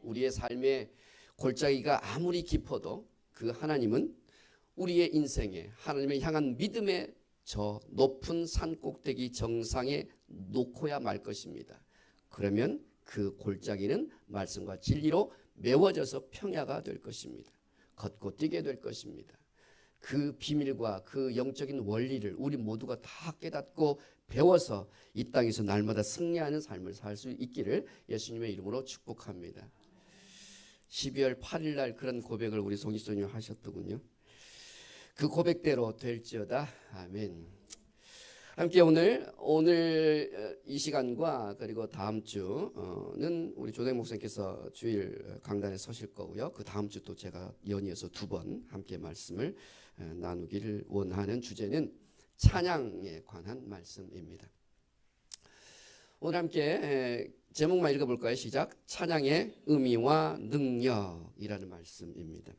우리의 삶의 골짜기가 아무리 깊어도 그 하나님은 우리의 인생에 하나님을 향한 믿음의 저 높은 산 꼭대기 정상에 놓고야 말 것입니다. 그러면 그 골짜기는 말씀과 진리로 메워져서 평야가 될 것입니다. 걷고 뛰게 될 것입니다. 그 비밀과 그 영적인 원리를 우리 모두가 다 깨닫고 배워서 이 땅에서 날마다 승리하는 삶을 살 수 있기를 예수님의 이름으로 축복합니다. 12월 8일 날 그런 고백을 우리 송지선님 하셨더군요. 그 고백대로 될지어다. 아멘. 함께 오늘 이 시간과 그리고 다음 주는 우리 조대 목사님께서 주일 강단에 서실 거고요. 그 다음 주 또 제가 연이어서 2번 함께 말씀을 나누기를 원하는 주제는 찬양에 관한 말씀입니다. 오늘 함께 제목만 읽어볼까요? 시작. 찬양의 의미와 능력이라는 말씀입니다.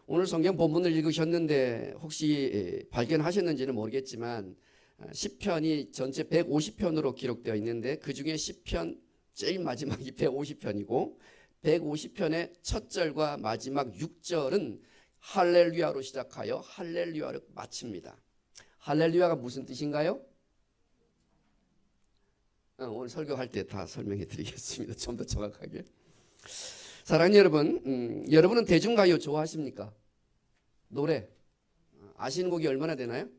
오늘 성경 본문을 읽으셨는데 혹시 발견하셨는지는 모르겠지만 시편이 전체 150편으로 기록되어 있는데 그 중에 시편 제일 마지막이 150편이고 150편의 첫 절과 마지막 6절은 할렐루야로 시작하여 할렐루야로 마칩니다. 할렐루야가 무슨 뜻인가요? 오늘 설교할 때 다 설명해 드리겠습니다. 좀 더 정확하게. 사랑하는 여러분, 여러분은 대중가요 좋아하십니까? 노래 아시는 곡이 얼마나 되나요?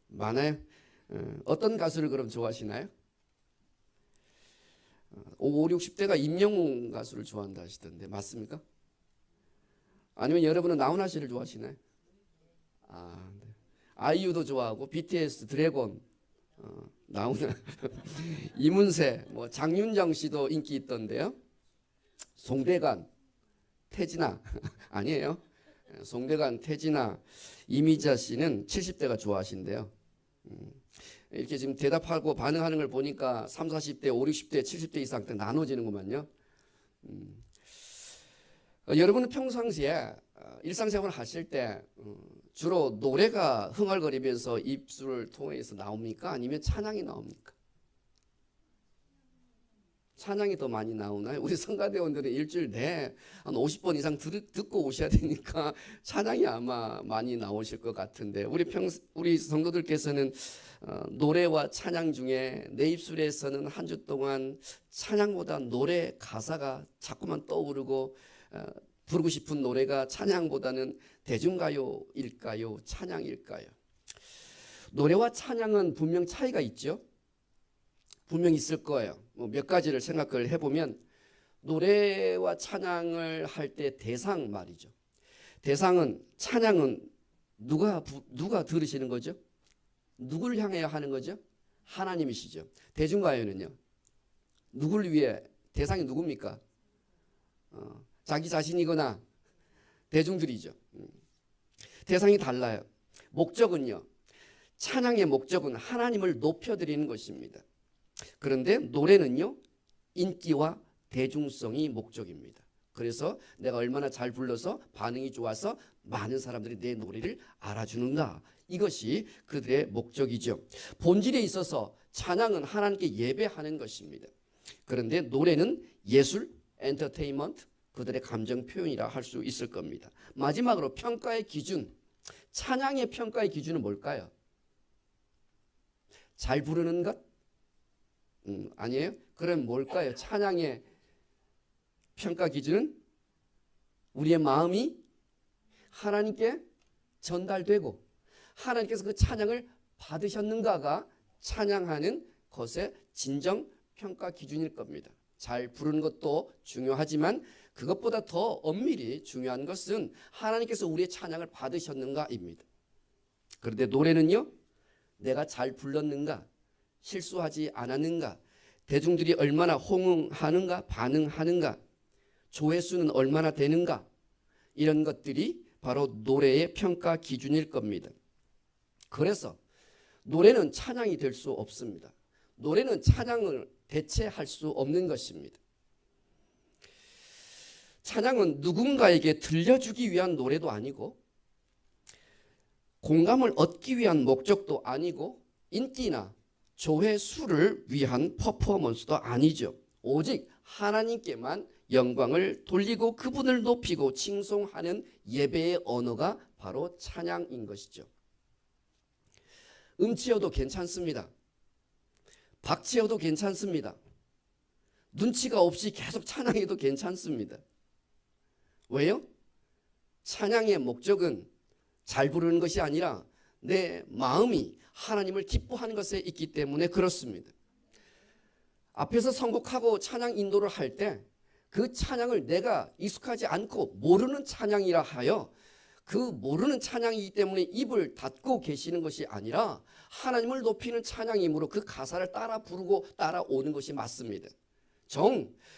많아요? 어떤 가수를 그럼 좋아하시나요? 50, 60대가 임영웅 가수를 좋아한다 하시던데 맞습니까? 아니면 여러분은 나훈아 씨를 좋아하시나요? 네. 아이유도 좋아하고 BTS, 드래곤, 나훈아, 이문세, 장윤정 씨도 인기 있던데요. 송대관, 태진아 아니에요. 송대관, 태진아, 이미자 씨는 70대가 좋아하신대요. 이렇게 지금 대답하고 반응하는 걸 보니까 30, 40대, 50, 60대, 70대 이상 때 나눠지는구만요. 여러분은 평상시에 일상생활을 하실 때 주로 노래가 흥얼거리면서 입술을 통해서 나옵니까? 아니면 찬양이 나옵니까? 찬양이 더 많이 나오나요? 우리 성가대원들은 일주일 내에 한 50번 이상 듣고 오셔야 되니까 찬양이 아마 많이 나오실 것 같은데 우리 성도들께서는 노래와 찬양 중에 내 입술에서는 한 주 동안 찬양보다 노래 가사가 자꾸만 떠오르고 부르고 싶은 노래가 찬양보다는 대중가요일까요? 찬양일까요? 노래와 찬양은 분명 차이가 있죠. 분명 있을 거예요. 몇 가지를 생각을 해보면 노래와 찬양을 할 때 대상 말이죠. 대상은 찬양은 누가 들으시는 거죠? 누구를 향해 하는 거죠? 하나님이시죠. 대중가요는요. 누구를 위해 대상이 누굽니까? 자기 자신이거나 대중들이죠. 대상이 달라요. 목적은요. 찬양의 목적은 하나님을 높여드리는 것입니다. 그런데 노래는요. 인기와 대중성이 목적입니다. 그래서 내가 얼마나 잘 불러서 반응이 좋아서 많은 사람들이 내 노래를 알아주는가. 이것이 그들의 목적이죠. 본질에 있어서 찬양은 하나님께 예배하는 것입니다. 그런데 노래는 예술, 엔터테인먼트, 그들의 감정 표현이라 할 수 있을 겁니다. 마지막으로 평가의 기준, 찬양의 평가의 기준은 뭘까요? 잘 부르는 것? 아니에요? 그럼 뭘까요? 찬양의 평가 기준은 우리의 마음이 하나님께 전달되고 하나님께서 그 찬양을 받으셨는가가 찬양하는 것의 진정 평가 기준일 겁니다. 잘 부르는 것도 중요하지만 그것보다 더 엄밀히 중요한 것은 하나님께서 우리의 찬양을 받으셨는가입니다. 그런데 노래는요, 내가 잘 불렀는가, 실수하지 않았는가, 대중들이 얼마나 호응하는가, 반응하는가, 조회수는 얼마나 되는가, 이런 것들이 바로 노래의 평가 기준일 겁니다. 그래서 노래는 찬양이 될 수 없습니다. 노래는 찬양을 대체할 수 없는 것입니다. 찬양은 누군가에게 들려주기 위한 노래도 아니고 공감을 얻기 위한 목적도 아니고 인기나 조회수를 위한 퍼포먼스도 아니죠. 오직 하나님께만 영광을 돌리고 그분을 높이고 칭송하는 예배의 언어가 바로 찬양인 것이죠. 음치여도 괜찮습니다. 박치여도 괜찮습니다. 눈치가 없이 계속 찬양해도 괜찮습니다. 왜요? 찬양의 목적은 잘 부르는 것이 아니라 내 마음이 하나님을 기뻐하는 것에 있기 때문에 그렇습니다. 앞에서 선곡하고 찬양 인도를 할 때 그 찬양을 내가 익숙하지 않고 모르는 찬양이라 하여 그 모르는 찬양이기 때문에 입을 닫고 계시는 것이 아니라 하나님을 높이는 찬양이므로 그 가사를 따라 부르고 따라오는 것이 맞습니다.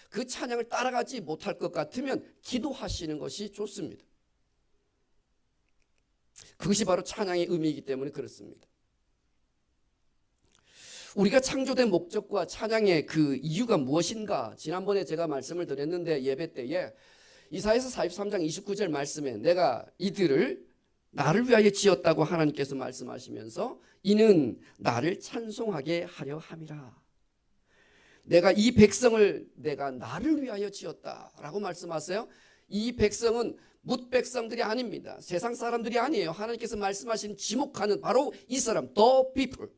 그 찬양을 따라가지 못할 것 같으면 기도하시는 것이 좋습니다. 그것이 바로 찬양의 의미이기 때문에 그렇습니다. 우리가 창조된 목적과 찬양의 그 이유가 무엇인가, 지난번에 제가 말씀을 드렸는데 예배 때에 이사야서 43장 29절 말씀에 내가 이들을 나를 위하여 지었다고 하나님께서 말씀하시면서 이는 나를 찬송하게 하려 함이라. 내가 이 백성을 내가 나를 위하여 지었다라고 말씀하세요. 이 백성은 뭇백성들이 아닙니다. 세상 사람들이 아니에요. 하나님께서 말씀하신 지목하는 바로 이 사람, the people.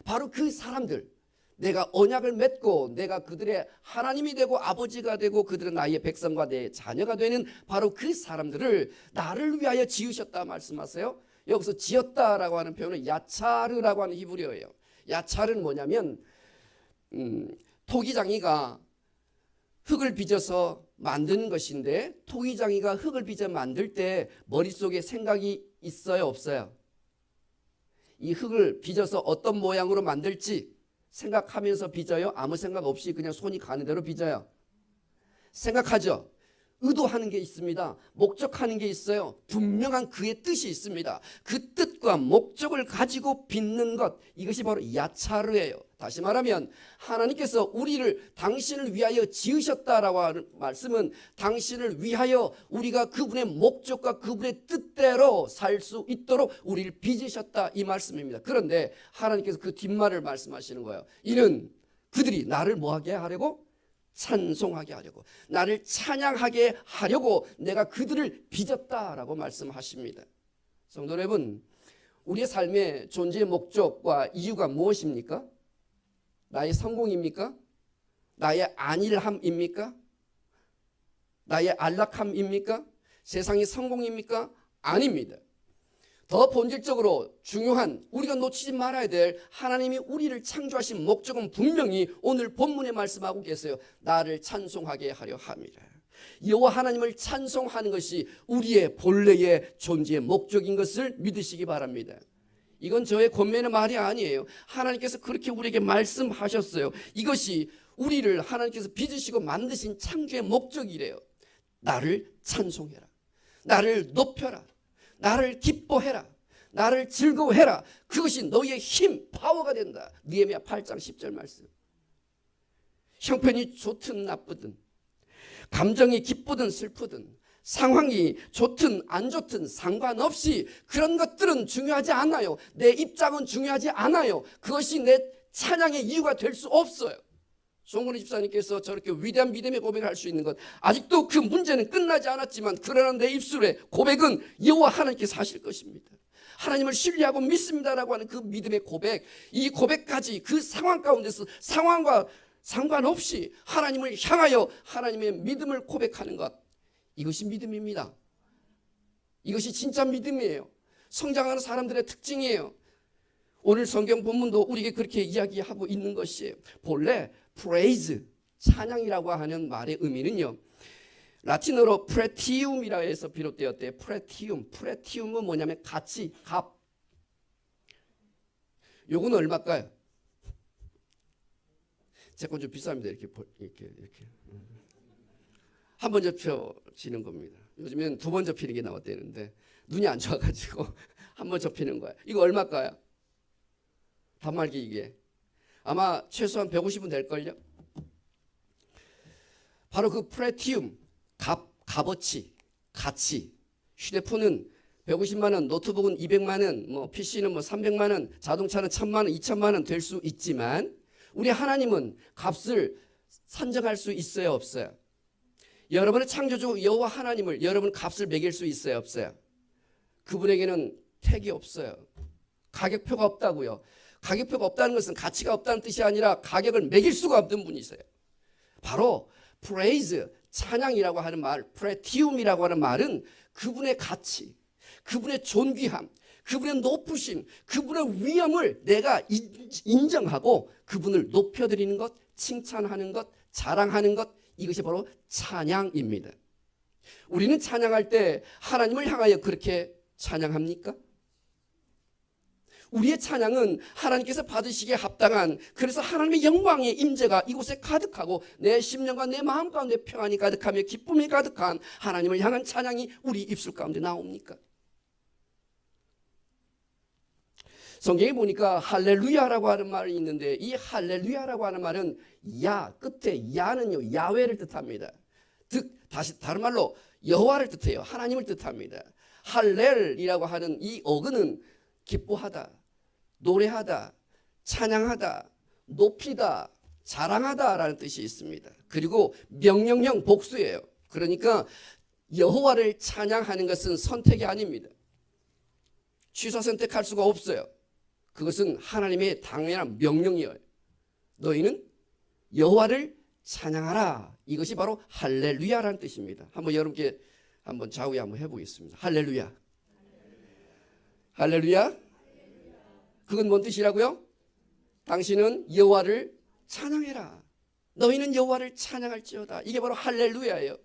바로 그 사람들, 내가 언약을 맺고 내가 그들의 하나님이 되고 아버지가 되고 그들은 나의 백성과 내 자녀가 되는 바로 그 사람들을 나를 위하여 지으셨다 말씀하세요. 여기서 지었다라고 하는 표현은 야차르라고 하는 히브리어예요. 야차르는 뭐냐면 토기장이가 흙을 빚어서 만드는 것인데, 토기장이가 흙을 빚어 만들 때 머릿속에 생각이 있어요, 없어요? 이 흙을 빚어서 어떤 모양으로 만들지 생각하면서 빚어요? 아무 생각 없이 그냥 손이 가는 대로 빚어요? 생각하죠? 의도하는 게 있습니다. 목적하는 게 있어요. 분명한 그의 뜻이 있습니다. 그 뜻과 목적을 가지고 빚는 것, 이것이 바로 야차르예요. 다시 말하면 하나님께서 우리를 당신을 위하여 지으셨다라고 하는 말씀은 당신을 위하여 우리가 그분의 목적과 그분의 뜻대로 살 수 있도록 우리를 빚으셨다, 이 말씀입니다. 그런데 하나님께서 그 뒷말을 말씀하시는 거예요. 이는 그들이 나를 뭐하게 하려고? 찬송하게 하려고, 나를 찬양하게 하려고 내가 그들을 빚었다라고 말씀하십니다. 성도 여러분, 우리의 삶의 존재의 목적과 이유가 무엇입니까? 나의 성공입니까? 나의 안일함입니까? 나의 안락함입니까? 세상의 성공입니까? 아닙니다. 더 본질적으로 중요한, 우리가 놓치지 말아야 될 하나님이 우리를 창조하신 목적은 분명히 오늘 본문에 말씀하고 계세요. 나를 찬송하게 하려 함이라. 여호와 하나님을 찬송하는 것이 우리의 본래의 존재의 목적인 것을 믿으시기 바랍니다. 이건 저의 권면의 말이 아니에요. 하나님께서 그렇게 우리에게 말씀하셨어요. 이것이 우리를 하나님께서 빚으시고 만드신 창조의 목적이래요. 나를 찬송해라, 나를 높여라, 나를 기뻐해라, 나를 즐거워해라. 그것이 너희의 힘, 파워가 된다. 느헤미야 8장 10절 말씀. 형편이 좋든 나쁘든, 감정이 기쁘든 슬프든, 상황이 좋든 안 좋든 상관없이 그런 것들은 중요하지 않아요. 내 입장은 중요하지 않아요. 그것이 내 찬양의 이유가 될 수 없어요. 송근희 집사님께서 저렇게 위대한 믿음의 고백을 할 수 있는 것, 아직도 그 문제는 끝나지 않았지만 그러나 내 입술의 고백은 여호와 하나님께서 하실 것입니다. 하나님을 신뢰하고 믿습니다라고 하는 그 믿음의 고백, 이 고백까지 그 상황 가운데서 상황과 상관없이 하나님을 향하여 하나님의 믿음을 고백하는 것, 이것이 믿음입니다. 이것이 진짜 믿음이에요. 성장하는 사람들의 특징이에요. 오늘 성경 본문도 우리에게 그렇게 이야기하고 있는 것이에요. 본래 praise, 찬양이라고 하는 말의 의미는요, 라틴어로 프레티움이라 해서 비롯되었대요. 프레티움은 뭐냐면 가치, 값. 요건 얼마일까요? 제 건 좀 비쌉니다. 이렇게 한 번 접혀지는 겁니다. 요즘엔 두 번 접히는 게 나왔다는데 눈이 안 좋아가지고 한 번 접히는 거야. 이거 얼마일까요? 단말기 이게 아마 최소한 150은 될걸요. 바로 그 프레티움, 값어치, 가치. 휴대폰은 150만 원, 노트북은 200만 원, 뭐 PC는 뭐 300만 원, 자동차는 1000만 원, 2000만 원 될 수 있지만 우리 하나님은 값을 산정할 수 있어요, 없어요? 여러분의 창조주 여호와 하나님을 여러분 값을 매길 수 있어요, 없어요? 그분에게는 택이 없어요. 가격표가 없다고요. 가격표가 없다는 것은 가치가 없다는 뜻이 아니라 가격을 매길 수가 없는 분이세요. 바로 praise, 찬양이라고 하는 말, 프레티움이라고 하는 말은 그분의 가치, 그분의 존귀함, 그분의 높으심, 그분의 위엄을 내가 인정하고 그분을 높여드리는 것, 칭찬하는 것, 자랑하는 것, 이것이 바로 찬양입니다. 우리는 찬양할 때 하나님을 향하여 그렇게 찬양합니까? 우리의 찬양은 하나님께서 받으시기에 합당한, 그래서 하나님의 영광의 임재가 이곳에 가득하고 내 심령과 내 마음 가운데 평안이 가득하며 기쁨이 가득한 하나님을 향한 찬양이 우리 입술 가운데 나옵니까? 성경에 보니까 할렐루야라고 하는 말이 있는데 이 할렐루야라고 하는 말은 야, 끝에 야는요 야훼를 뜻합니다. 다시 다른 말로 여호와를 뜻해요. 하나님을 뜻합니다. 할렐이라고 하는 이 어근은 기뻐하다, 노래하다, 찬양하다, 높이다, 자랑하다라는 뜻이 있습니다. 그리고 명령형 복수예요. 그러니까 여호와를 찬양하는 것은 선택이 아닙니다. 취사 선택할 수가 없어요. 그것은 하나님의 당연한 명령이에요. 너희는 여호와를 찬양하라. 이것이 바로 할렐루야라는 뜻입니다. 한번 여러분께 한번 좌우에 한번 해보겠습니다. 할렐루야. 할렐루야. 그건 뭔 뜻이라고요? 당신은 여호와를 찬양해라. 너희는 여호와를 찬양할지어다. 이게 바로 할렐루야예요.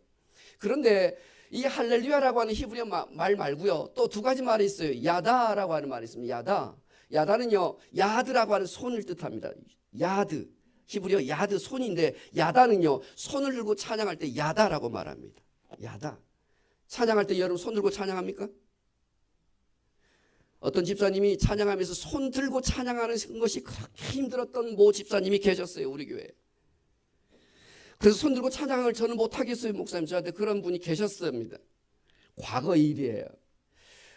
그런데 이 할렐루야라고 하는 히브리어 말 말고요. 또 두 가지 말이 있어요. 야다라고 하는 말이 있습니다. 야다. 야다는요. 야드라고 하는 손을 뜻합니다. 야드. 히브리어 야드 손인데 야다는요. 손을 들고 찬양할 때 야다라고 말합니다. 야다. 찬양할 때 여러분 손 들고 찬양합니까? 어떤 집사님이 찬양하면서 손 들고 찬양하는 것이 그렇게 힘들었던 모 집사님이 계셨어요. 우리 교회에. 그래서 손 들고 찬양을 저는 못하겠어요. 목사님 저한테 그런 분이 계셨습니다. 과거 일이에요.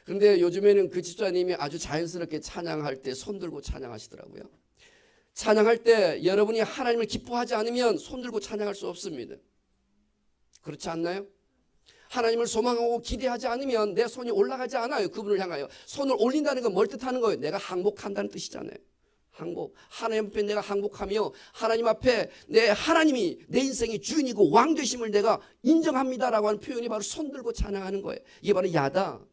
그런데 요즘에는 그 집사님이 아주 자연스럽게 찬양할 때 손 들고 찬양하시더라고요. 찬양할 때 여러분이 하나님을 기뻐하지 않으면 손 들고 찬양할 수 없습니다. 그렇지 않나요? 하나님을 소망하고 기대하지 않으면 내 손이 올라가지 않아요. 그분을 향하여. 손을 올린다는 건 뭘 뜻하는 거예요? 내가 항복한다는 뜻이잖아요. 항복. 하나님 앞에 내가 항복하며 하나님 앞에 내 하나님이 내 인생의 주인이고 왕 되심을 내가 인정합니다라고 하는 표현이 바로 손 들고 찬양하는 거예요. 이게 바로 야다.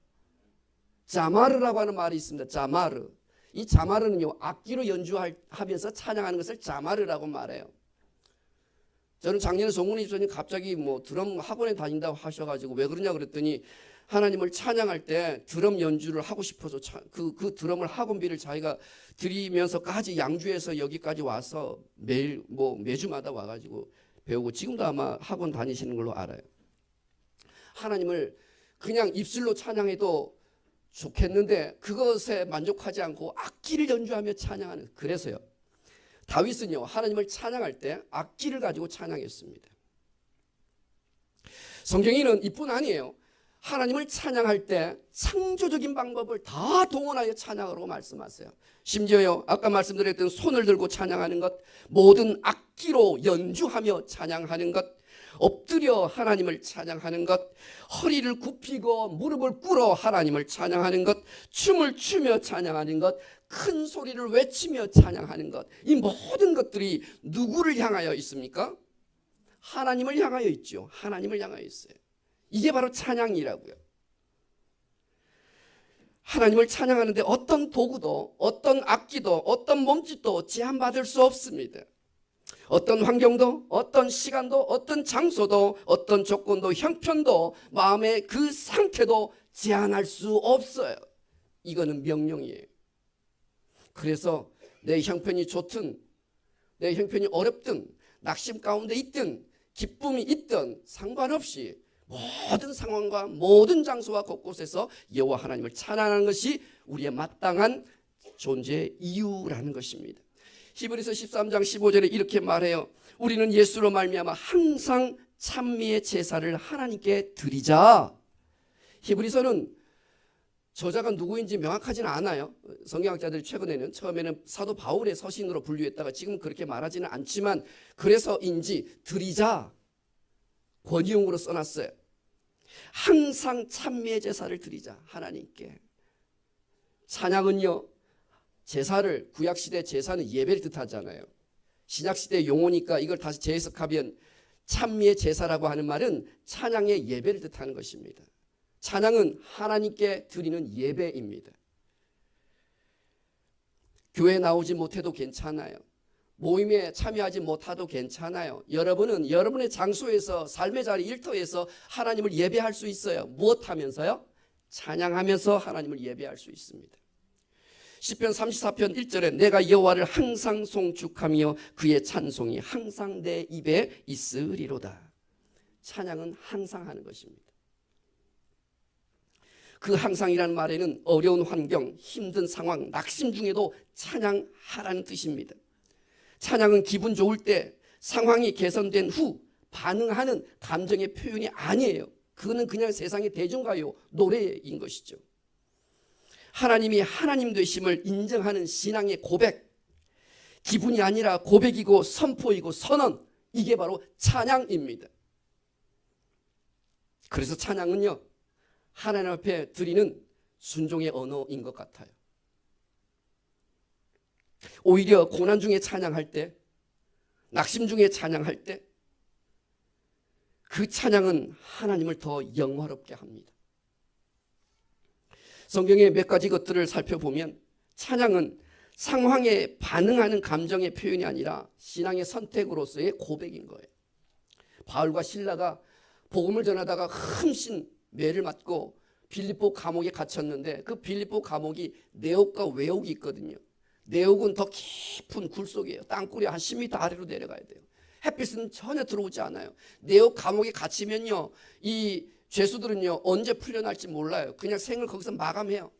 자마르라고 하는 말이 있습니다. 자마르. 이 자마르는요 악기로 연주하면서 찬양하는 것을 자마르라고 말해요. 저는 작년에 송문희 집사님 갑자기 뭐 드럼 학원에 다닌다고 하셔가지고 왜 그러냐 그랬더니 하나님을 찬양할 때 드럼 연주를 하고 싶어서 그 드럼을 학원비를 자기가 드리면서까지 양주에서 여기까지 와서 매일 매주마다 와가지고 배우고 지금도 아마 학원 다니시는 걸로 알아요. 하나님을 그냥 입술로 찬양해도 좋겠는데 그것에 만족하지 않고 악기를 연주하며 찬양하는. 그래서요 다윗은요 하나님을 찬양할 때 악기를 가지고 찬양했습니다. 성경에는 이뿐 아니에요. 하나님을 찬양할 때 창조적인 방법을 다 동원하여 찬양하라고 말씀하세요. 심지어요 아까 말씀드렸던 손을 들고 찬양하는 것, 모든 악기로 연주하며 찬양하는 것, 엎드려 하나님을 찬양하는 것, 허리를 굽히고 무릎을 꿇어 하나님을 찬양하는 것, 춤을 추며 찬양하는 것, 큰 소리를 외치며 찬양하는 것, 이 모든 것들이 누구를 향하여 있습니까? 하나님을 향하여 있죠. 하나님을 향하여 있어요. 이게 바로 찬양이라고요. 하나님을 찬양하는데 어떤 도구도 어떤 악기도 어떤 몸짓도 제한받을 수 없습니다. 어떤 환경도 어떤 시간도 어떤 장소도 어떤 조건도 형편도 마음의 그 상태도 제한할 수 없어요. 이거는 명령이에요. 그래서 내 형편이 좋든 내 형편이 어렵든 낙심 가운데 있든 기쁨이 있든 상관없이 모든 상황과 모든 장소와 곳곳에서 여호와 하나님을 찬양하는 것이 우리의 마땅한 존재의 이유라는 것입니다. 히브리서 13장 15절에 이렇게 말해요. 우리는 예수로 말미암아 항상 찬미의 제사를 하나님께 드리자. 히브리서는 저자가 누구인지 명확하지는 않아요. 성경학자들이 최근에는 처음에는 사도 바울의 서신으로 분류했다가 지금 그렇게 말하지는 않지만 그래서인지 드리자. 권위용으로 써놨어요. 항상 찬미의 제사를 드리자 하나님께. 찬양은요, 제사를, 구약시대 제사는 예배를 뜻하잖아요. 신약시대 용어니까 이걸 다시 재해석하면 찬미의 제사라고 하는 말은 찬양의 예배를 뜻하는 것입니다. 찬양은 하나님께 드리는 예배입니다. 교회 나오지 못해도 괜찮아요. 모임에 참여하지 못해도 괜찮아요. 여러분은 여러분의 장소에서, 삶의 자리, 일터에서 하나님을 예배할 수 있어요. 무엇하면서요? 찬양하면서 하나님을 예배할 수 있습니다. 시편 34편 1절에 내가 여호와를 항상 송축하며 그의 찬송이 항상 내 입에 있으리로다. 찬양은 항상 하는 것입니다. 그 항상이라는 말에는 어려운 환경, 힘든 상황, 낙심 중에도 찬양하라는 뜻입니다. 찬양은 기분 좋을 때, 상황이 개선된 후 반응하는 감정의 표현이 아니에요. 그거는 그냥 세상의 대중가요, 노래인 것이죠. 하나님이 하나님 되심을 인정하는 신앙의 고백, 기분이 아니라 고백이고 선포이고 선언, 이게 바로 찬양입니다. 그래서 찬양은요, 하나님 앞에 드리는 순종의 언어인 것 같아요. 오히려 고난 중에 찬양할 때, 낙심 중에 찬양할 때, 그 찬양은 하나님을 더 영화롭게 합니다. 성경의 몇 가지 것들을 살펴보면 찬양은 상황에 반응하는 감정의 표현이 아니라 신앙의 선택으로서의 고백인 거예요. 바울과 실라가 복음을 전하다가 흠씬 매를 맞고 빌립보 감옥에 갇혔는데, 그 빌립보 감옥이 내옥과 외옥이 있거든요. 내옥은 더 깊은 굴 속이에요. 땅굴이 한 10m 아래로 내려가야 돼요. 햇빛은 전혀 들어오지 않아요. 내옥 감옥에 갇히면요, 이 죄수들은요 언제 풀려날지 몰라요. 그냥 생을 거기서 마감해요.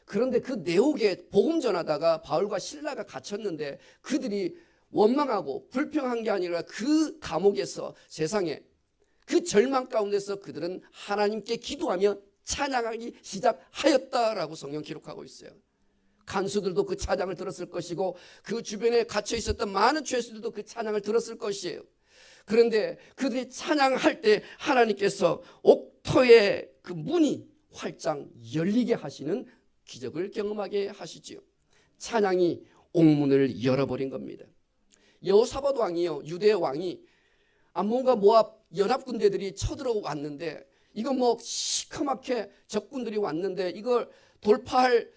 그런데 그 내옥에 복음 전하다가 바울과 실라가 갇혔는데, 그들이 원망하고 불평한 게 아니라 그 감옥에서, 세상에 그 절망 가운데서 그들은 하나님께 기도하며 찬양하기 시작하였다라고 성경 기록하고 있어요. 간수들도 그 찬양을 들었을 것이고, 그 주변에 갇혀 있었던 많은 죄수들도 그 찬양을 들었을 것이에요. 그런데 그들이 찬양할 때 하나님께서 옥토의 그 문이 활짝 열리게 하시는 기적을 경험하게 하시지요. 찬양이 옥문을 열어버린 겁니다. 여호사밧 왕이요, 유대 왕이 암몬과 모압 연합군대들이 쳐들어왔는데, 이거 뭐 시커멓게 적군들이 왔는데 이걸 돌파할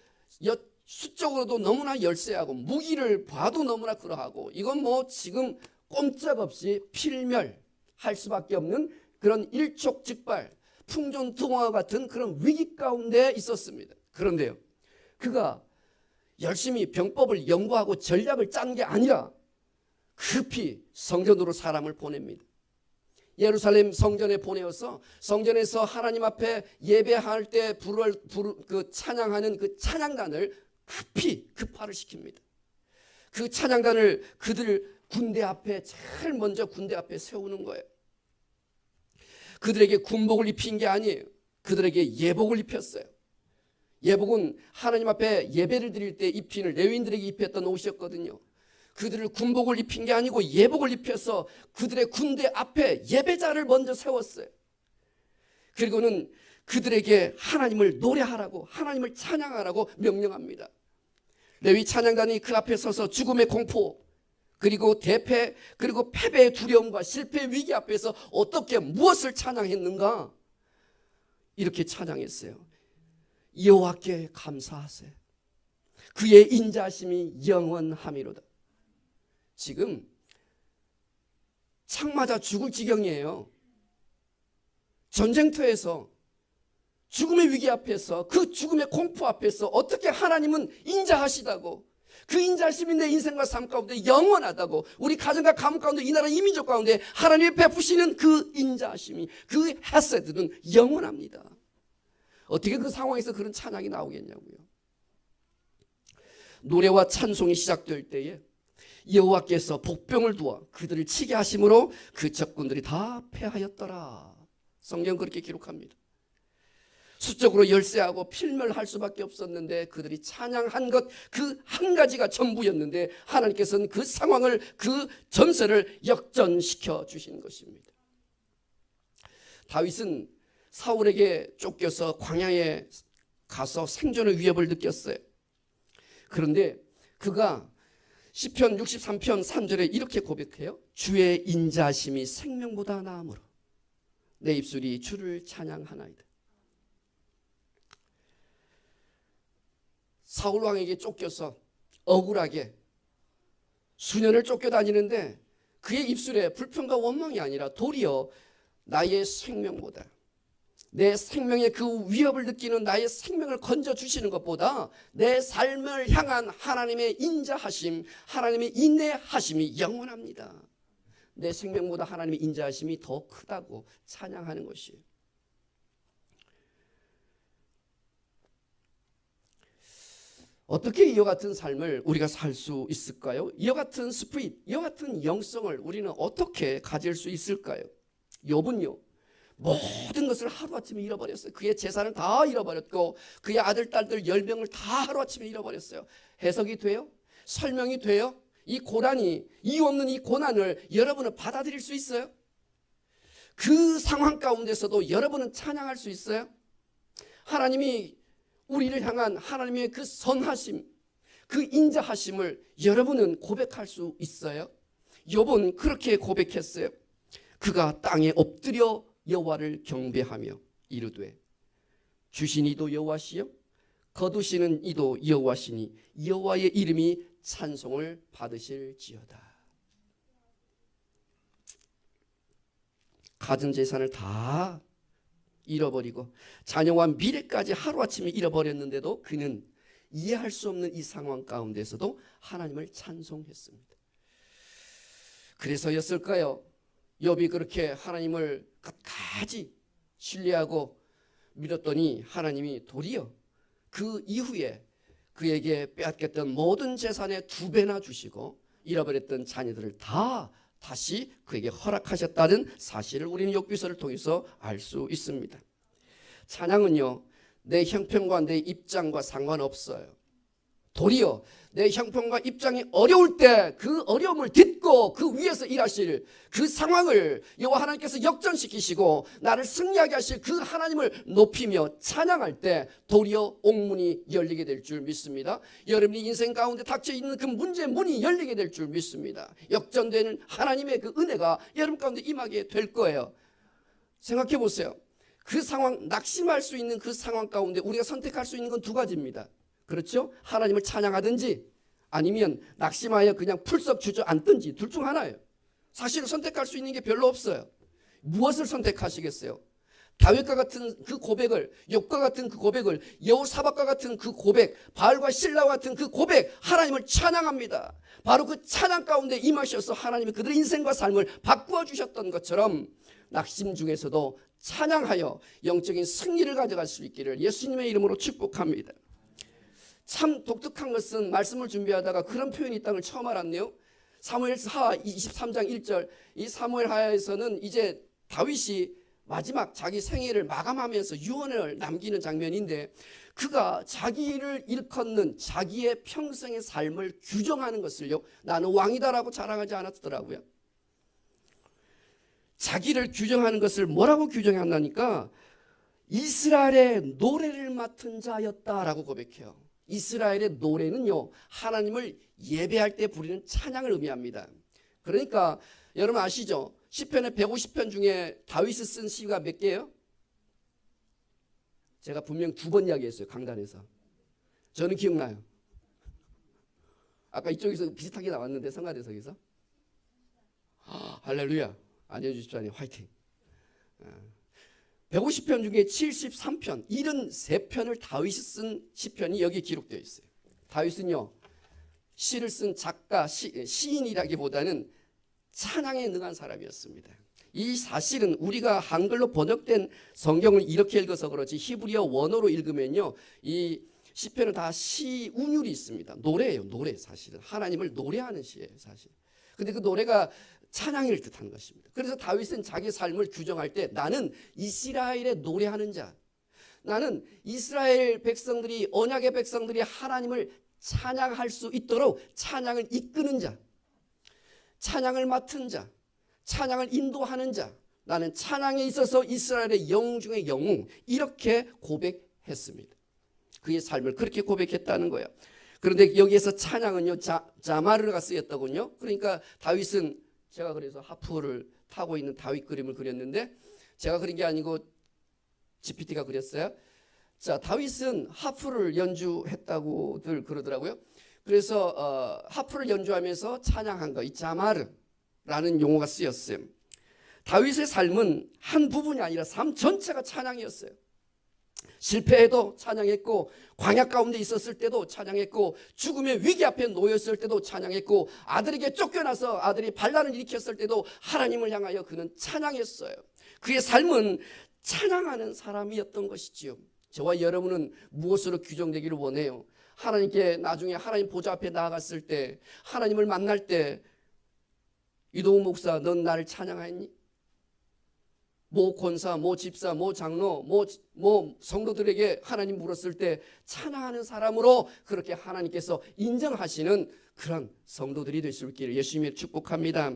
수적으로도 너무나 열세하고 무기를 봐도 너무나 그러하고, 이건 뭐 지금 꼼짝없이 필멸할 수밖에 없는 그런 일촉즉발, 풍전등화와 같은 그런 위기 가운데 있었습니다. 그런데요, 그가 열심히 병법을 연구하고 전략을 짠 게 아니라 급히 성전으로 사람을 보냅니다. 예루살렘 성전에 보내어서 성전에서 하나님 앞에 예배할 때 찬양하는 그 찬양단을 급히 급파를 시킵니다. 그 찬양단을 그들 군대 앞에, 제일 먼저 군대 앞에 세우는 거예요. 그들에게 군복을 입힌 게 아니에요. 그들에게 예복을 입혔어요. 예복은 하나님 앞에 예배를 드릴 때 입히는, 레위인들에게 입혔던 옷이었거든요. 그들을 군복을 입힌 게 아니고 예복을 입혀서 그들의 군대 앞에 예배자를 먼저 세웠어요. 그리고는 그들에게 하나님을 노래하라고, 하나님을 찬양하라고 명령합니다. 레위 찬양단이 그 앞에 서서 죽음의 공포, 그리고 대패, 그리고 패배의 두려움과 실패의 위기 앞에서 어떻게 무엇을 찬양했는가? 이렇게 찬양했어요. 여호와께 감사하세, 그의 인자하심이 영원하미로다. 지금 창 맞아 죽을 지경이에요. 전쟁터에서, 죽음의 위기 앞에서, 그 죽음의 공포 앞에서 어떻게 하나님은 인자하시다고, 그 인자하심이 내 인생과 삶 가운데 영원하다고, 우리 가정과 가문 가운데, 이 나라 이민족 가운데 하나님이 베푸시는 그 인자하심이, 그 헤세드는 영원합니다. 어떻게 그 상황에서 그런 찬양이 나오겠냐고요. 노래와 찬송이 시작될 때에 여호와께서 복병을 두어 그들을 치게 하심으로 그 적군들이 다 패하였더라. 성경 그렇게 기록합니다. 수적으로 열세하고 필멸할 수밖에 없었는데 그들이 찬양한 것 그 한 가지가 전부였는데, 하나님께서는 그 상황을, 그 전세를 역전시켜 주신 것입니다. 다윗은 사울에게 쫓겨서 광야에 가서 생존의 위협을 느꼈어요. 그런데 그가 시편 63편 3절에 이렇게 고백해요. 주의 인자하심이 생명보다 나음으로 내 입술이 주를 찬양하나이다. 사울 왕에게 쫓겨서 억울하게 수년을 쫓겨다니는데 그의 입술에 불평과 원망이 아니라 도리어 나의 생명보다, 내 생명의 그 위협을 느끼는 나의 생명을 건져주시는 것보다 내 삶을 향한 하나님의 인자하심, 하나님의 인내하심이 영원합니다. 내 생명보다 하나님의 인자하심이 더 크다고 찬양하는 것이에요. 어떻게 이와 같은 삶을 우리가 살 수 있을까요? 이와 같은 스피릿, 이와 같은 영성을 우리는 어떻게 가질 수 있을까요? 욥은요, 모든 것을 하루아침에 잃어버렸어요. 그의 재산을 다 잃어버렸고 그의 아들, 딸들 10명을 다 하루아침에 잃어버렸어요. 해석이 돼요? 설명이 돼요? 이 고난이, 이유 없는 이 고난을 여러분은 받아들일 수 있어요? 그 상황 가운데서도 여러분은 찬양할 수 있어요? 하나님이 우리를 향한 하나님의 그 선하심, 그 인자하심을 여러분은 고백할 수 있어요? 욥은 그렇게 고백했어요. 그가 땅에 엎드려 여호와를 경배하며 이르되 주신 이도 여호와시요 거두시는 이도 여호와시니 여호와의 이름이 찬송을 받으실지어다. 가진 재산을 다 잃어버리고 자녀와 미래까지 하루아침에 잃어버렸는데도 그는 이해할 수 없는 이 상황 가운데서도 하나님을 찬송했습니다. 그래서였을까요? 욥이 그렇게 하나님을 끝까지 신뢰하고 믿었더니 하나님이 도리어 그 이후에 그에게 빼앗겼던 모든 재산의 2배나 주시고 잃어버렸던 자녀들을 다 다시 그에게 허락하셨다는 사실을 우리는 욥기서를 통해서 알 수 있습니다. 찬양은요, 내 형편과 내 입장과 상관없어요. 도리어 내 형편과 입장이 어려울 때 그 어려움을 딛고 그 위에서 일하실 그 상황을 여호와 하나님께서 역전시키시고 나를 승리하게 하실 그 하나님을 높이며 찬양할 때 도리어 옥문이 열리게 될 줄 믿습니다. 여러분이 인생 가운데 닥쳐있는 그 문제의 문이 열리게 될 줄 믿습니다. 역전되는 하나님의 그 은혜가 여러분 가운데 임하게 될 거예요. 생각해 보세요. 그 상황, 낙심할 수 있는 그 상황 가운데 우리가 선택할 수 있는 건 2가지입니다. 그렇죠? 하나님을 찬양하든지 아니면 낙심하여 그냥 풀썩 주저앉든지 둘 중 하나예요. 사실 선택할 수 있는 게 별로 없어요. 무엇을 선택하시겠어요? 다윗과 같은 그 고백을, 욥과 같은 그 고백을, 여호사밧과 같은 그 고백, 바알과 실라와 같은 그 고백, 하나님을 찬양합니다. 바로 그 찬양 가운데 임하셔서 하나님이 그들의 인생과 삶을 바꾸어 주셨던 것처럼 낙심 중에서도 찬양하여 영적인 승리를 가져갈 수 있기를 예수님의 이름으로 축복합니다. 참 독특한 것은 말씀을 준비하다가 그런 표현이 있다는 걸 처음 알았네요. 사무엘하 23장 1절, 이 사무엘하에서는 이제 다윗이 마지막 자기 생애를 마감하면서 유언을 남기는 장면인데 그가 자기를 일컫는 자기의 평생의 삶을 규정하는 것을요, 나는 왕이다라고 자랑하지 않았더라고요. 자기를 규정하는 것을 뭐라고 규정한다니까 이스라엘의 노래를 맡은 자였다라고 고백해요. 이스라엘의 노래는요, 하나님을 예배할 때 부르는 찬양을 의미합니다. 그러니까 여러분 아시죠? 시편의 150편 중에 다윗이 쓴 시가 몇 개예요? 제가 분명 2번 이야기했어요. 강단에서. 저는 기억나요. 아까 이쪽에서 비슷하게 나왔는데 성가대석에서. 할렐루야. 알려주십시오. 화이팅. 150편 중에 73편, 73편을 다윗이 쓴 시편이 여기 기록되어 있어요. 다윗은요, 시를 쓴 작가, 시인이라기보다는 찬양에 능한 사람이었습니다. 이 사실은 우리가 한글로 번역된 성경을 이렇게 읽어서 그렇지 히브리어 원어로 읽으면요, 이 시편은 다 시 운율이 있습니다. 노래예요, 노래. 사실은 하나님을 노래하는 시예요, 사실. 근데 그 노래가 찬양을 뜻하는 것입니다. 그래서 다윗은 자기 삶을 규정할 때 나는 이스라엘의 노래하는 자, 나는 이스라엘 백성들이, 언약의 백성들이 하나님을 찬양할 수 있도록 찬양을 이끄는 자, 찬양을 맡은 자, 찬양을 인도하는 자, 나는 찬양에 있어서 이스라엘의 영웅 중에 영웅, 이렇게 고백했습니다. 그의 삶을 그렇게 고백했다는 거예요. 그런데 여기에서 찬양은요, 자마르가 쓰였더군요. 그러니까 다윗은, 제가 그래서 하프를 타고 있는 다윗 그림을 그렸는데, 제가 그린 게 아니고 GPT가 그렸어요. 자, 다윗은 하프를 연주했다고들 그러더라고요. 그래서 하프를 연주하면서 찬양한 거, 이 자마르라는 용어가 쓰였어요. 다윗의 삶은 한 부분이 아니라 삶 전체가 찬양이었어요. 실패해도 찬양했고, 광야 가운데 있었을 때도 찬양했고, 죽음의 위기 앞에 놓였을 때도 찬양했고, 아들에게 쫓겨나서 아들이 반란을 일으켰을 때도 하나님을 향하여 그는 찬양했어요. 그의 삶은 찬양하는 사람이었던 것이지요. 저와 여러분은 무엇으로 규정되기를 원해요? 하나님께 나중에 하나님 보좌 앞에 나아갔을 때, 하나님을 만날 때, 이동욱 목사, 넌 나를 찬양하였니? 모 권사, 모 집사, 모 장로, 모 성도들에게 하나님 물었을 때 찬양하는 사람으로 그렇게 하나님께서 인정하시는 그런 성도들이 될 수 있기를 예수님의 축복합니다.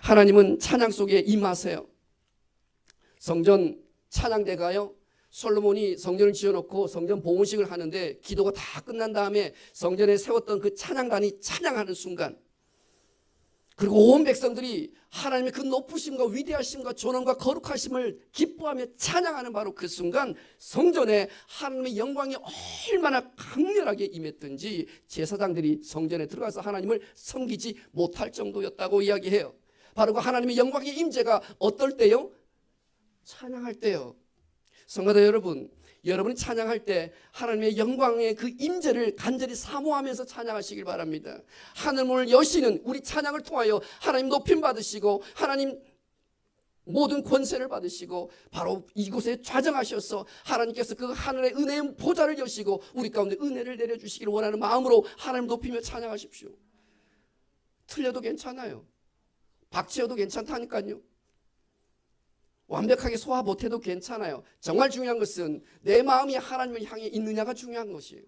하나님은 찬양 속에 임하세요. 성전 찬양대가요, 솔로몬이 성전을 지어놓고 성전 봉헌식을 하는데 기도가 다 끝난 다음에 성전에 세웠던 그 찬양단이 찬양하는 순간, 그리고 온 백성들이 하나님의 그 높으심과 위대하심과 존엄과 거룩하심을 기뻐하며 찬양하는 바로 그 순간, 성전에 하나님의 영광이 얼마나 강렬하게 임했든지 제사장들이 성전에 들어가서 하나님을 섬기지 못할 정도였다고 이야기해요. 바로 그 하나님의 영광의 임재가 어떨 때요? 찬양할 때요. 성도들 여러분, 여러분이 찬양할 때 하나님의 영광의 그 임재를 간절히 사모하면서 찬양하시길 바랍니다. 하늘문을 여시는 우리 찬양을 통하여 하나님 높임 받으시고, 하나님 모든 권세를 받으시고, 바로 이곳에 좌정하셔서 하나님께서 그 하늘의 은혜의 보좌를 여시고 우리 가운데 은혜를 내려주시기를 원하는 마음으로 하나님 높이며 찬양하십시오. 틀려도 괜찮아요. 박치여도 괜찮다니까요. 완벽하게 소화 못해도 괜찮아요. 정말 중요한 것은 내 마음이 하나님을 향해 있느냐가 중요한 것이에요.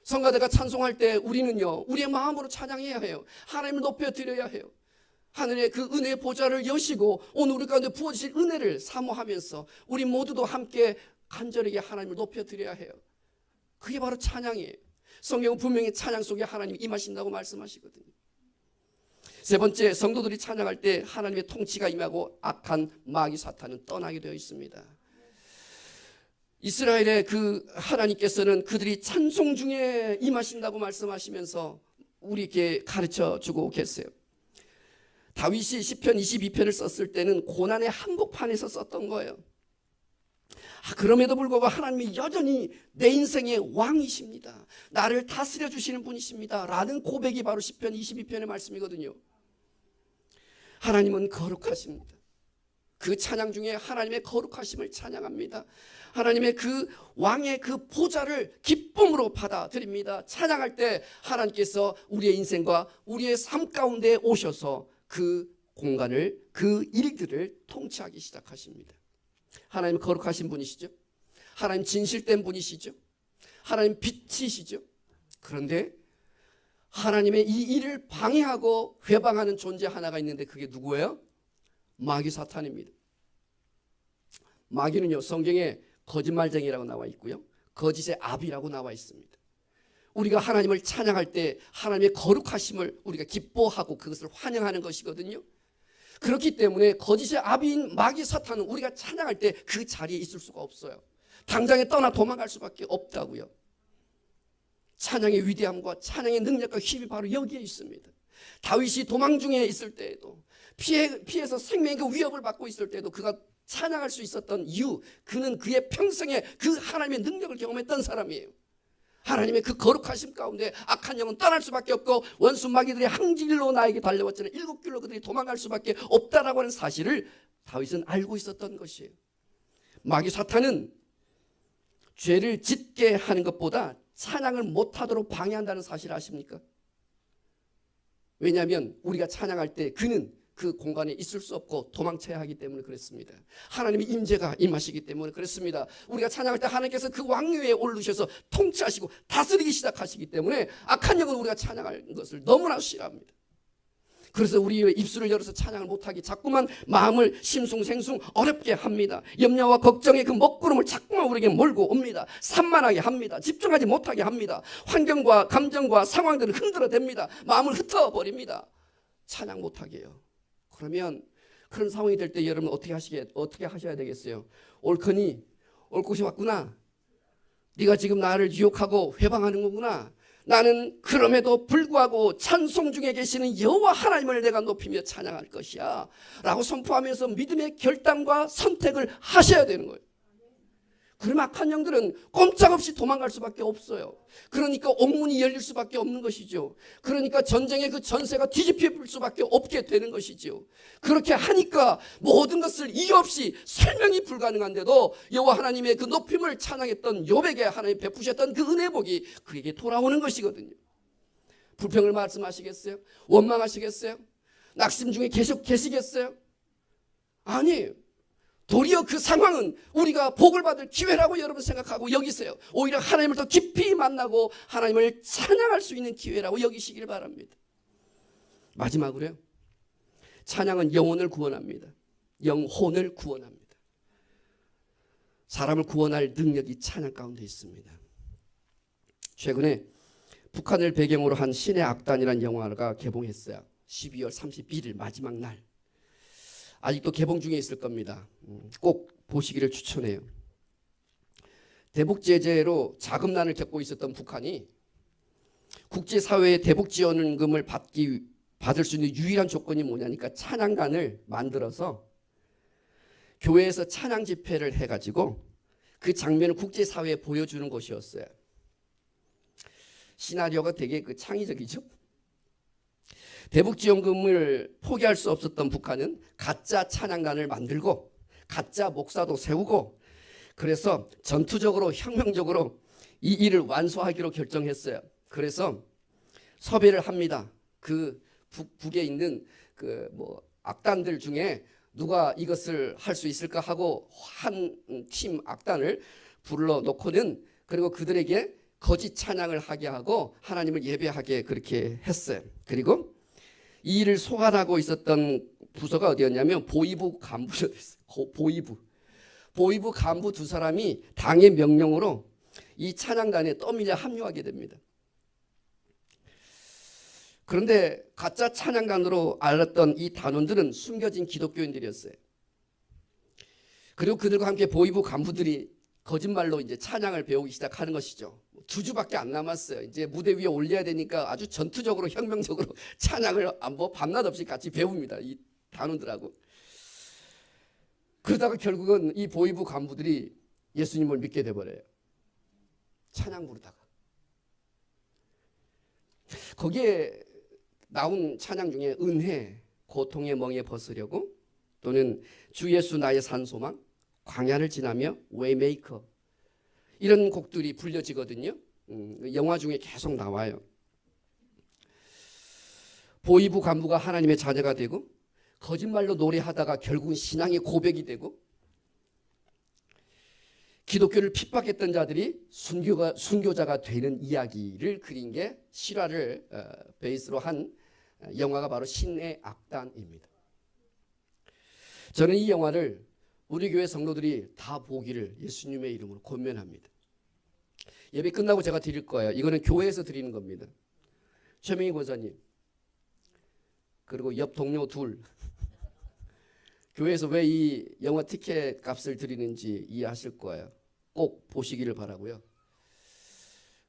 성가대가 찬송할 때 우리는요, 우리의 마음으로 찬양해야 해요. 하나님을 높여드려야 해요. 하늘의 그 은혜의 보좌를 여시고 오늘 우리 가운데 부어주실 은혜를 사모하면서 우리 모두도 함께 간절하게 하나님을 높여드려야 해요. 그게 바로 찬양이에요. 성경은 분명히 찬양 속에 하나님이 임하신다고 말씀하시거든요. 세 번째, 성도들이 찬양할 때 하나님의 통치가 임하고 악한 마귀 사탄은 떠나게 되어 있습니다. 이스라엘의 그 하나님께서는 그들이 찬송 중에 임하신다고 말씀하시면서 우리에게 가르쳐 주고 계세요. 다윗이 시편 22편을 썼을 때는 고난의 한복판에서 썼던 거예요. 그럼에도 불구하고 하나님이 여전히 내 인생의 왕이십니다. 나를 다스려 주시는 분이십니다. 라는 고백이 바로 시편 22편의 말씀이거든요. 하나님은 거룩하십니다. 그 찬양 중에 하나님의 거룩하심을 찬양합니다. 하나님의 그 왕의 그 보좌를 기쁨으로 받아들입니다. 찬양할 때 하나님께서 우리의 인생과 우리의 삶 가운데 오셔서 그 공간을, 그 일들을 통치하기 시작하십니다. 하나님 거룩하신 분이시죠. 하나님 진실된 분이시죠. 하나님 빛이시죠. 그런데 하나님의 이 일을 방해하고 회방하는 존재 하나가 있는데 그게 누구예요? 마귀 사탄입니다. 마귀는요, 성경에 거짓말쟁이라고 나와 있고요, 거짓의 아비라고 나와 있습니다. 우리가 하나님을 찬양할 때 하나님의 거룩하심을 우리가 기뻐하고 그것을 환영하는 것이거든요. 그렇기 때문에 거짓의 아비인 마귀 사탄은 우리가 찬양할 때 그 자리에 있을 수가 없어요. 당장에 떠나 도망갈 수밖에 없다고요. 찬양의 위대함과 찬양의 능력과 힘이 바로 여기에 있습니다. 다윗이 도망 중에 있을 때에도, 피해서 생명의 그 위협을 받고 있을 때도 그가 찬양할 수 있었던 이유, 그는 그의 평생에 그 하나님의 능력을 경험했던 사람이에요. 하나님의 그 거룩하심 가운데 악한 영은 떠날 수밖에 없고 원수 마귀들이 한 길로 나에게 달려왔잖아요. 7길로 그들이 도망갈 수밖에 없다라고 하는 사실을 다윗은 알고 있었던 것이에요. 마귀 사탄은 죄를 짓게 하는 것보다 찬양을 못하도록 방해한다는 사실을 아십니까? 왜냐하면 우리가 찬양할 때 그는 그 공간에 있을 수 없고 도망쳐야 하기 때문에 그렇습니다. 하나님의 임재가 임하시기 때문에 그렇습니다. 우리가 찬양할 때 하나님께서 그 왕위에 오르셔서 통치하시고 다스리기 시작하시기 때문에 악한 영은 우리가 찬양할 것을 너무나 싫어합니다. 그래서 우리의 입술을 열어서 찬양을 못하게 자꾸만 마음을 심숭생숭 어렵게 합니다. 염려와 걱정의 그 먹구름을 자꾸만 우리에게 몰고 옵니다. 산만하게 합니다. 집중하지 못하게 합니다. 환경과 감정과 상황들을 흔들어댑니다. 마음을 흩어버립니다. 찬양 못하게 해요. 그러면 그런 상황이 될 때 여러분 어떻게 하셔야 되겠어요? 옳거니 올 곳이 왔구나. 네가 지금 나를 유혹하고 회방하는 거구나. 나는 그럼에도 불구하고 찬송 중에 계시는 여호와 하나님을 내가 높이며 찬양할 것이야 라고 선포하면서 믿음의 결단과 선택을 하셔야 되는 거예요. 그러면 악한 영들은 꼼짝없이 도망갈 수밖에 없어요. 그러니까 옥문이 열릴 수밖에 없는 것이죠. 그러니까 전쟁의 그 전세가 뒤집힐 수밖에 없게 되는 것이죠. 그렇게 하니까 모든 것을 이유 없이 설명이 불가능한데도 여호와 하나님의 그 높임을 찬양했던 욥에게 하나님 베푸셨던 그 은혜 복이 그에게 돌아오는 것이거든요. 불평을 말씀하시겠어요? 원망하시겠어요? 낙심 중에 계속 계시겠어요? 아니에요. 도리어 그 상황은 우리가 복을 받을 기회라고 여러분 생각하고 여기세요. 오히려 하나님을 더 깊이 만나고 하나님을 찬양할 수 있는 기회라고 여기시길 바랍니다. 마지막으로요. 찬양은 영혼을 구원합니다. 영혼을 구원합니다. 사람을 구원할 능력이 찬양 가운데 있습니다. 최근에 북한을 배경으로 한 신의 악단이라는 영화가 개봉했어요. 12월 31일 마지막 날. 아직도 개봉 중에 있을 겁니다. 꼭 보시기를 추천해요. 대북 제재로 자금난을 겪고 있었던 북한이 국제사회의 대북 지원금을 받을 수 있는 유일한 조건이 뭐냐니까 찬양단을 만들어서 교회에서 찬양 집회를 해가지고 그 장면을 국제사회에 보여주는 것이었어요. 시나리오가 되게 창의적이죠. 대북 지원금을 포기할 수 없었던 북한은 가짜 찬양단을 만들고 가짜 목사도 세우고 그래서 전투적으로 혁명적으로 이 일을 완수하기로 결정했어요. 그래서 섭외를 합니다. 그 북에 있는 그 악단들 중에 누가 이것을 할 수 있을까 하고 한 팀 악단을 불러놓고는 그리고 그들에게 거짓 찬양을 하게 하고 하나님을 예배하게 그렇게 했어요. 그리고 이 일을 소관하고 있었던 부서가 어디였냐면 보위부 간부였어요. 보위부 간부 두 사람이 당의 명령으로 이 찬양단에 떠밀려 합류하게 됩니다. 그런데 가짜 찬양단으로 알았던 이 단원들은 숨겨진 기독교인들이었어요. 그리고 그들과 함께 보위부 간부들이 거짓말로 이제 찬양을 배우기 시작하는 것이죠. 2주밖에 안 남았어요. 이제 무대 위에 올려야 되니까 아주 전투적으로 혁명적으로 찬양을 밤낮 없이 같이 배웁니다. 이 단원들하고. 그러다가 결국은 이 보위부 간부들이 예수님을 믿게 돼버려요. 찬양 부르다가. 거기에 나온 찬양 중에 은혜, 고통의 멍에 벗으려고 또는 주 예수 나의 산소망, 광야를 지나며 웨이메이커 이런 곡들이 불려지거든요. 영화 중에 계속 나와요. 보위부 간부가 하나님의 자녀가 되고 거짓말로 노래하다가 결국은 신앙의 고백이 되고 기독교를 핍박했던 자들이 순교자가 되는 이야기를 그린 게 실화를 베이스로 한 영화가 바로 신의 악단입니다. 저는 이 영화를 우리 교회 성도들이 다 보기를 예수님의 이름으로 권면합니다. 예배 끝나고 제가 드릴 거예요. 이거는 교회에서 드리는 겁니다. 최명희 권사님 그리고 옆 동료 둘 교회에서 왜 이 영화 티켓 값을 드리는지 이해하실 거예요. 꼭 보시기를 바라고요.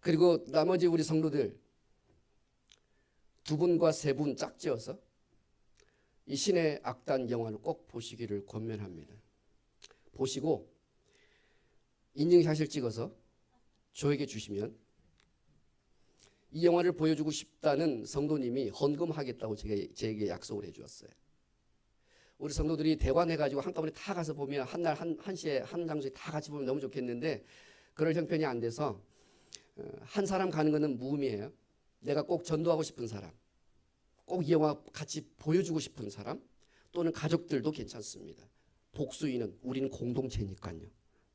그리고 나머지 우리 성도들 2분과 3분 짝지어서 이 신의 악단 영화를 꼭 보시기를 권면합니다. 보시고 인증샷을 찍어서 저에게 주시면 이 영화를 보여주고 싶다는 성도님이 헌금하겠다고 제게 약속을 해주었어요. 우리 성도들이 대관해가지고 한꺼번에 다 가서 보면 한 날 한시에 한 장소에 다 같이 보면 너무 좋겠는데 그럴 형편이 안 돼서 한 사람 가는 거는 무의미해요. 내가 꼭 전도하고 싶은 사람, 꼭 이 영화 같이 보여주고 싶은 사람 또는 가족들도 괜찮습니다. 복수인은 우리는 공동체니까요.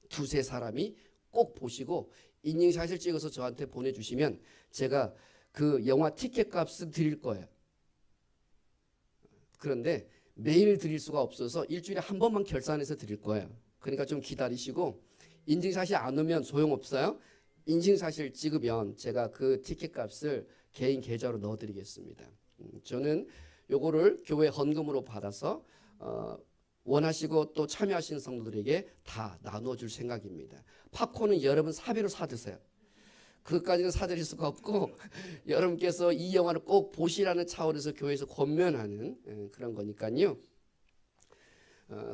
2-3 사람이 꼭 보시고 인증샷을 찍어서 저한테 보내주시면 제가 그 영화 티켓 값을 드릴 거예요. 그런데 매일 드릴 수가 없어서 일주일에 한 번만 결산해서 드릴 거예요. 그러니까 좀 기다리시고 인증샷이 안 오면 소용없어요. 인증샷을 찍으면 제가 그 티켓 값을 개인 계좌로 넣어드리겠습니다. 저는 요거를 교회 헌금으로 받아서 원하시고 또 참여하신 성도들에게 다 나눠줄 생각입니다. 팝콘은 여러분 사비로 사드세요. 그것까지는 사드릴 수가 없고 여러분께서 이 영화를 꼭 보시라는 차원에서 교회에서 권면하는 그런 거니까요.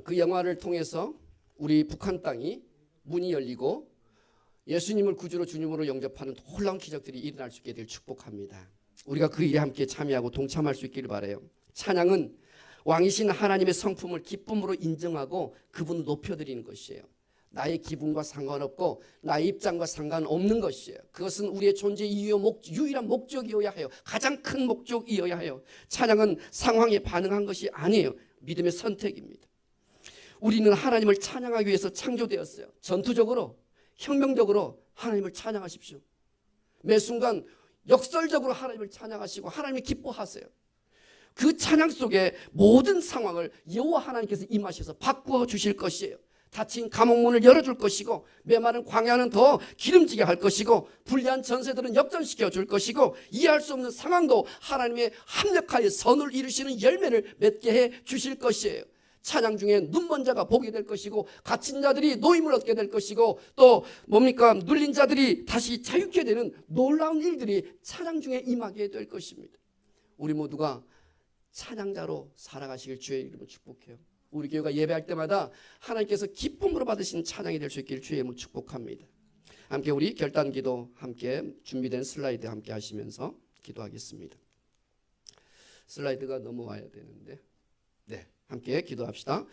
그 영화를 통해서 우리 북한 땅이 문이 열리고 예수님을 구주로 주님으로 영접하는 놀라운 기적들이 일어날 수 있게 될 축복합니다. 우리가 그 일에 함께 참여하고 동참할 수 있기를 바라요. 찬양은 왕이신 하나님의 성품을 기쁨으로 인정하고 그분을 높여드리는 것이에요. 나의 기분과 상관없고 나의 입장과 상관없는 것이에요. 그것은 우리의 존재의 유일한 목적이어야 해요. 가장 큰 목적이어야 해요. 찬양은 상황에 반응한 것이 아니에요. 믿음의 선택입니다. 우리는 하나님을 찬양하기 위해서 창조되었어요. 전투적으로 혁명적으로 하나님을 찬양하십시오. 매 순간 역설적으로 하나님을 찬양하시고 하나님을 기뻐하세요. 그 찬양 속에 모든 상황을 여호와 하나님께서 임하셔서 바꾸어 주실 것이에요. 닫힌 감옥문을 열어줄 것이고 메마른 광야는 더 기름지게 할 것이고 불리한 전세들은 역전시켜 줄 것이고 이해할 수 없는 상황도 하나님의 합력하여 선을 이루시는 열매를 맺게 해 주실 것이에요. 찬양 중에 눈먼 자가 보게 될 것이고 갇힌 자들이 노임을 얻게 될 것이고 또 뭡니까 눌린 자들이 다시 자유케 되는 놀라운 일들이 찬양 중에 임하게 될 것입니다. 우리 모두가 찬양자로 살아가시길 주의 이름으로 축복해요. 우리 교회가 예배할 때마다 하나님께서 기쁨으로 받으신 찬양이 될 수 있기를 주의 이름으로 축복합니다. 함께 우리 결단기도 함께 준비된 슬라이드 함께 하시면서 기도하겠습니다. 슬라이드가 넘어와야 되는데 네, 함께 기도합시다.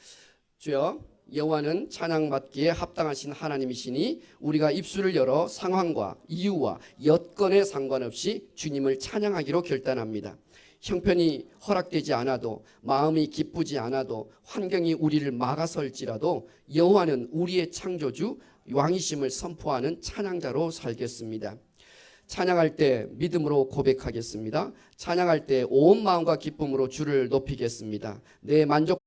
주여, 여호와는 찬양받기에 합당하신 하나님이시니 우리가 입술을 열어 상황과 이유와 여건에 상관없이 주님을 찬양하기로 결단합니다. 형편이 허락되지 않아도 마음이 기쁘지 않아도 환경이 우리를 막아설지라도 여호와는 우리의 창조주 왕이심을 선포하는 찬양자로 살겠습니다. 찬양할 때 믿음으로 고백하겠습니다. 찬양할 때 온 마음과 기쁨으로 주를 높이겠습니다. 내 만족